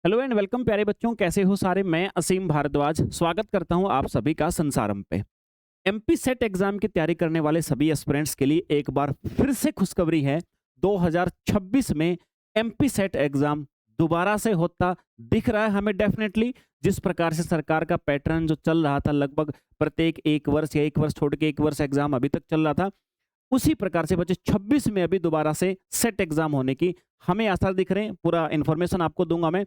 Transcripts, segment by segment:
Hello and welcome प्यारे बच्चों, कैसे हो सारे। मैं असीम भारद्वाज स्वागत करता हूं आप सभी का संसारम पे। एमपी सेट एग्जाम की तैयारी करने वाले सभी एस्पिरेंट्स के लिए एक बार फिर से खुशखबरी है। 2026 में एमपी सेट एग्जाम दोबारा से होता दिख रहा है हमें डेफिनेटली। जिस प्रकार से सरकार का पैटर्न जो चल रहा था, लगभग प्रत्येक एक वर्ष या एक वर्ष छोड़ के एक वर्ष एग्जाम अभी तक चल रहा था, उसी प्रकार से बच्चे 26 में अभी दोबारा से सेट एग्जाम होने की हमें आसार दिख रहे हैं। पूरा इन्फॉर्मेशन आपको दूंगा मैं,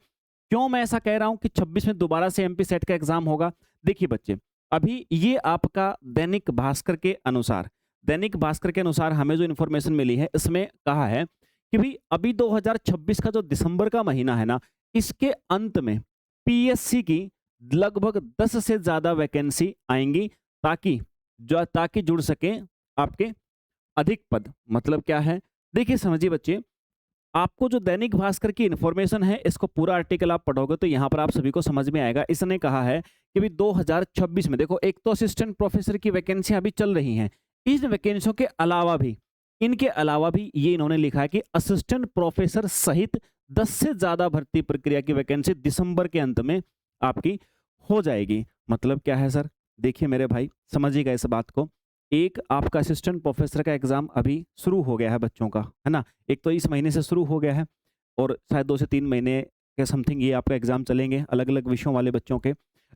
क्यों मैं ऐसा कह रहा हूं कि 26 में दोबारा से एमपी सेट का एग्जाम होगा। देखिए बच्चे, अभी ये आपका दैनिक भास्कर के अनुसार हमें जो इन्फॉर्मेशन मिली है, इसमें कहा है कि भाई अभी 2026 का जो दिसंबर का महीना है ना, इसके अंत में पीएससी की लगभग 10 से ज्यादा वैकेंसी आएंगी, ताकि जुड़ सके आपके अधिक पद। मतलब क्या है, देखिए समझिए बच्चे, आपको जो दैनिक भास्कर की इंफॉर्मेशन है, इसको पूरा आर्टिकल आप पढ़ोगे तो यहाँ पर आप सभी को समझ में आएगा। इसने कहा है कि भाई 2026 में देखो, एक तो असिस्टेंट प्रोफेसर की वैकेंसी अभी चल रही हैं, इन वैकेंसियों के अलावा भी, इनके अलावा भी ये इन्होंने लिखा है कि असिस्टेंट प्रोफेसर सहित 10 से ज्यादा भर्ती प्रक्रिया की वैकेंसी दिसंबर के अंत में आपकी हो जाएगी। मतलब क्या है सर, देखिए मेरे भाई समझिएगा इस बात को। एक आपका असिस्टेंट प्रोफेसर का एग्जाम अभी शुरू हो गया है बच्चों का, है ना। एक तो इस महीने से शुरू हो गया है और शायद 2 से 3 महीने के समथिंग ये आपका एग्जाम चलेंगे अलग अलग विषयों वाले बच्चों के।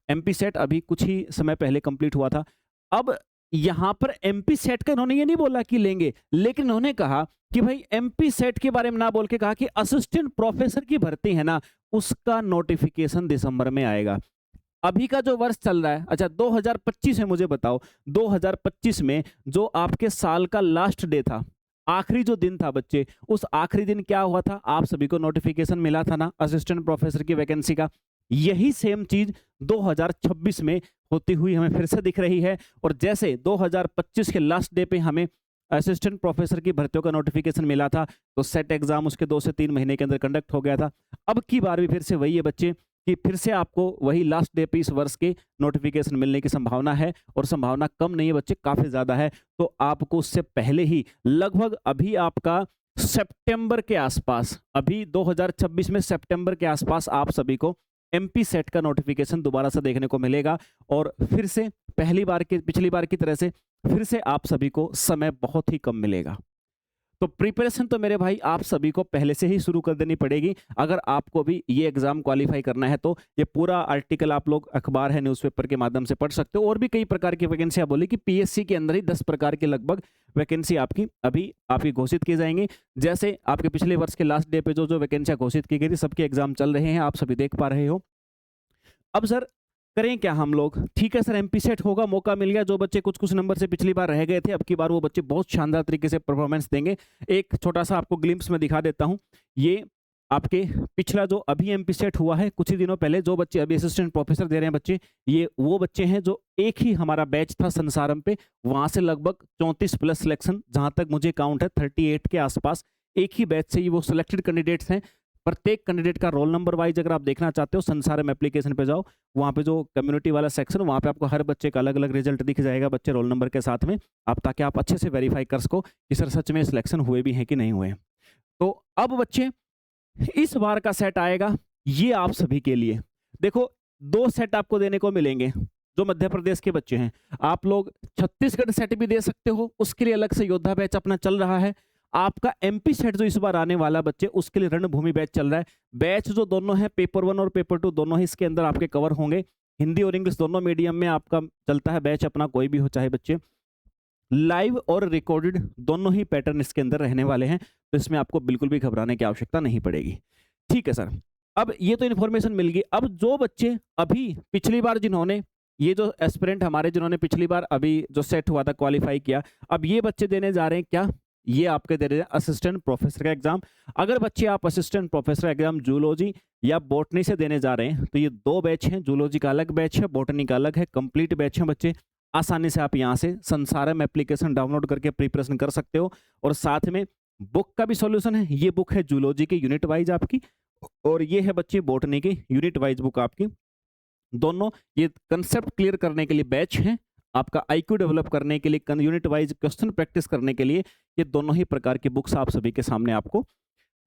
एमपी सेट अभी कुछ ही समय पहले कंप्लीट हुआ था। अब यहाँ पर एमपी सेट का इन्होंने ये नहीं बोला कि लेंगे, लेकिन इन्होंने कहा कि भाई एमपी सेट के बारे में ना बोल के कहा कि असिस्टेंट प्रोफेसर की भर्ती है ना, उसका नोटिफिकेशन दिसंबर में आएगा। अभी का जो वर्ष चल रहा है, अच्छा 2025 है, मुझे बताओ 2025 में जो आपके साल का लास्ट डे था, आखिरी जो दिन था बच्चे, उस आखिरी दिन क्या हुआ था, आप सभी को नोटिफिकेशन मिला था ना असिस्टेंट प्रोफेसर की वैकेंसी का। यही सेम चीज 2026 में होती हुई हमें फिर से दिख रही है। और जैसे 2025 के लास्ट डे पे हमें असिस्टेंट प्रोफेसर की भर्तियों का नोटिफिकेशन मिला था, तो सेट एग्जाम उसके 2 से 3 महीने के अंदर कंडक्ट हो गया था। अब की बार भी फिर से वही है बच्चे कि फिर से आपको वही लास्ट डे पे इस वर्ष के नोटिफिकेशन मिलने की संभावना है, और संभावना कम नहीं है बच्चे, काफी ज्यादा है। तो आपको उससे पहले ही लगभग अभी आपका सितंबर के आसपास, अभी 2026 में सितंबर के आसपास आप सभी को एमपी सेट का नोटिफिकेशन दोबारा से देखने को मिलेगा। और फिर से पिछली बार की तरह से फिर से आप सभी को समय बहुत ही कम मिलेगा। तो प्रिपरेशन तो मेरे भाई आप सभी को पहले से ही शुरू कर देनी पड़ेगी, अगर आपको भी ये एग्जाम क्वालिफाई करना है। तो ये पूरा आर्टिकल आप लोग अखबार है, न्यूज़पेपर के माध्यम से पढ़ सकते हो। और भी कई प्रकार की वैकेंसी बोली कि पीएससी के अंदर ही 10 प्रकार के लगभग वैकेंसी अभी आपकी घोषित की जाएंगी। जैसे आपके पिछले वर्ष के लास्ट डे पे जो जो वैकेंसियां घोषित की गई थी, सबके एग्जाम चल रहे हैं, आप सभी देख पा रहे हो। अब सर करें क्या हम लोग, ठीक है सर एमपी सेट होगा, मौका मिल गया, जो बच्चे कुछ कुछ नंबर से पिछली बार रह गए थे, अब की बार वो बच्चे बहुत शानदार तरीके से परफॉर्मेंस देंगे। एक छोटा सा आपको ग्लिम्स में दिखा देता हूं। ये आपके पिछला जो अभी एमपी सेट हुआ है कुछ ही दिनों पहले, जो बच्चे अभी असिस्टेंट प्रोफेसर दे रहे हैं बच्चे, ये वो बच्चे हैं जो एक ही हमारा बैच था संसारम पे, वहां से लगभग 34 प्लस सिलेक्शन, जहां तक मुझे काउंट है 38 के आसपास एक ही बैच से ही वो सिलेक्टेड कैंडिडेट्स हैं। प्रत्येक कैंडिडेट का रोल नंबर वाइज अगर आप देखना चाहते हो, संसारम एप्लीकेशन पे जाओ, वहाँ पे जो कम्युनिटी वाला सेक्शन, वहाँ पे आपको हर बच्चे का अलग अलग रिजल्ट दिख जाएगा बच्चे रोल नंबर के साथ में, आप ताकि आप अच्छे से वेरीफाई कर सको कि सर सच में सिलेक्शन हुए भी हैं कि नहीं हुए हैं। तो अब बच्चे इस बार का सेट आएगा, ये आप सभी के लिए देखो 2 सेट आपको देने को मिलेंगे। जो मध्य प्रदेश के बच्चे हैं, आप लोग छत्तीसगढ़ सेट भी दे सकते हो, उसके लिए अलग से योद्धा बैच अपना चल रहा है। आपका एमपी सेट जो इस बार आने वाला बच्चे, उसके लिए रणभूमि बैच चल रहा है। बैच जो दोनों है, पेपर 1 और पेपर 2 दोनों ही इसके अंदर आपके कवर होंगे। हिंदी और इंग्लिश दोनों मीडियम में आपका चलता है बैच अपना, कोई भी हो चाहे बच्चे। लाइव और रिकॉर्डेड दोनों ही पैटर्न इसके अंदर रहने वाले हैं, तो इसमें आपको बिल्कुल भी घबराने की आवश्यकता नहीं पड़ेगी। ठीक है सर, अब ये तो इन्फॉर्मेशन मिल गई। अब जो बच्चे अभी पिछली बार जिन्होंने, ये जो एस्पिरेंट हमारे जिन्होंने पिछली बार अभी जो सेट हुआ था क्वालिफाई किया, अब ये बच्चे देने जा रहे हैं क्या, ये आपके दे रहे हैं असिस्टेंट प्रोफेसर का एग्जाम। अगर बच्चे आप असिस्टेंट प्रोफेसर एग्जाम जूलॉजी या बॉटनी से देने जा रहे हैं, तो ये 2 बैच हैं, जूलॉजी का अलग बैच है, बॉटनी का अलग है, कंप्लीट बैच है बच्चे। आसानी से आप यहाँ से संसारम एप्लीकेशन डाउनलोड करके प्रिपरेशन कर सकते हो। और साथ में बुक का भी सॉल्यूशन है, ये बुक है जूलॉजी की यूनिट वाइज आपकी, और ये है बच्चे बॉटनी की यूनिट वाइज बुक आपकी। दोनों ये कंसेप्ट क्लियर करने के लिए बैच है, आपका आईक्यू डेवलप करने के लिए, यूनिट वाइज क्वेश्चन प्रैक्टिस करने के लिए, ये दोनों ही प्रकार की बुक्स आप सभी के सामने आपको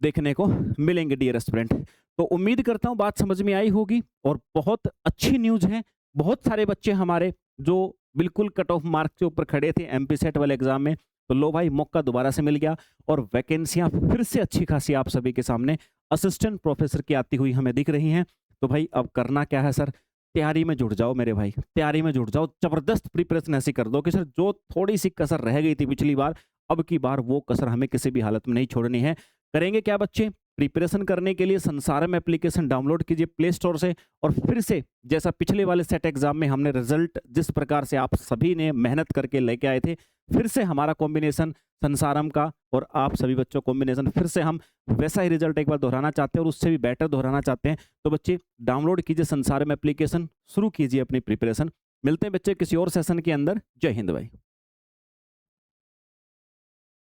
देखने को मिलेंगे डियर एस्पिरेंट। तो उम्मीद करता हूँ बात समझ में आई होगी और बहुत अच्छी न्यूज़ है। बहुत सारे बच्चे हमारे जो बिल्कुल कट ऑफ मार्क के ऊपर खड़े थे एमपी सेट वाले एग्ज़ाम में, तो लो भाई मौका दोबारा से मिल गया और वैकेंसियाँ फिर से अच्छी खासी आप सभी के सामने असिस्टेंट प्रोफ़ेसर की आती हुई हमें दिख रही हैं। तो भाई अब करना क्या है सर? तैयारी में जुट जाओ मेरे भाई, तैयारी में जुट जाओ। ज़बरदस्त प्रिपरेशन ऐसी कर दो कि सर जो थोड़ी-सी कसर रह गई थी पिछली बार, अब की बार वो कसर हमें किसी भी हालत में नहीं छोड़नी है। करेंगे क्या बच्चे? प्रिपरेशन करने के लिए संसारम एप्लीकेशन डाउनलोड कीजिए प्ले स्टोर से और फिर से जैसा पिछले वाले सेट एग्जाम में हमने रिजल्ट जिस प्रकार से आप सभी ने मेहनत करके लेके आए थे, फिर से हमारा कॉम्बिनेशन संसारम का और आप सभी बच्चों कॉम्बिनेशन फिर से हम वैसा ही रिजल्ट एक बार दोहराना चाहते हैं और उससे भी बेटर दोहराना चाहते हैं। तो बच्चे डाउनलोड कीजिए संसारम एप्लीकेशन, शुरू कीजिए अपनी प्रिपरेशन। मिलते हैं बच्चे किसी और सेशन के अंदर। जय हिंद भाई।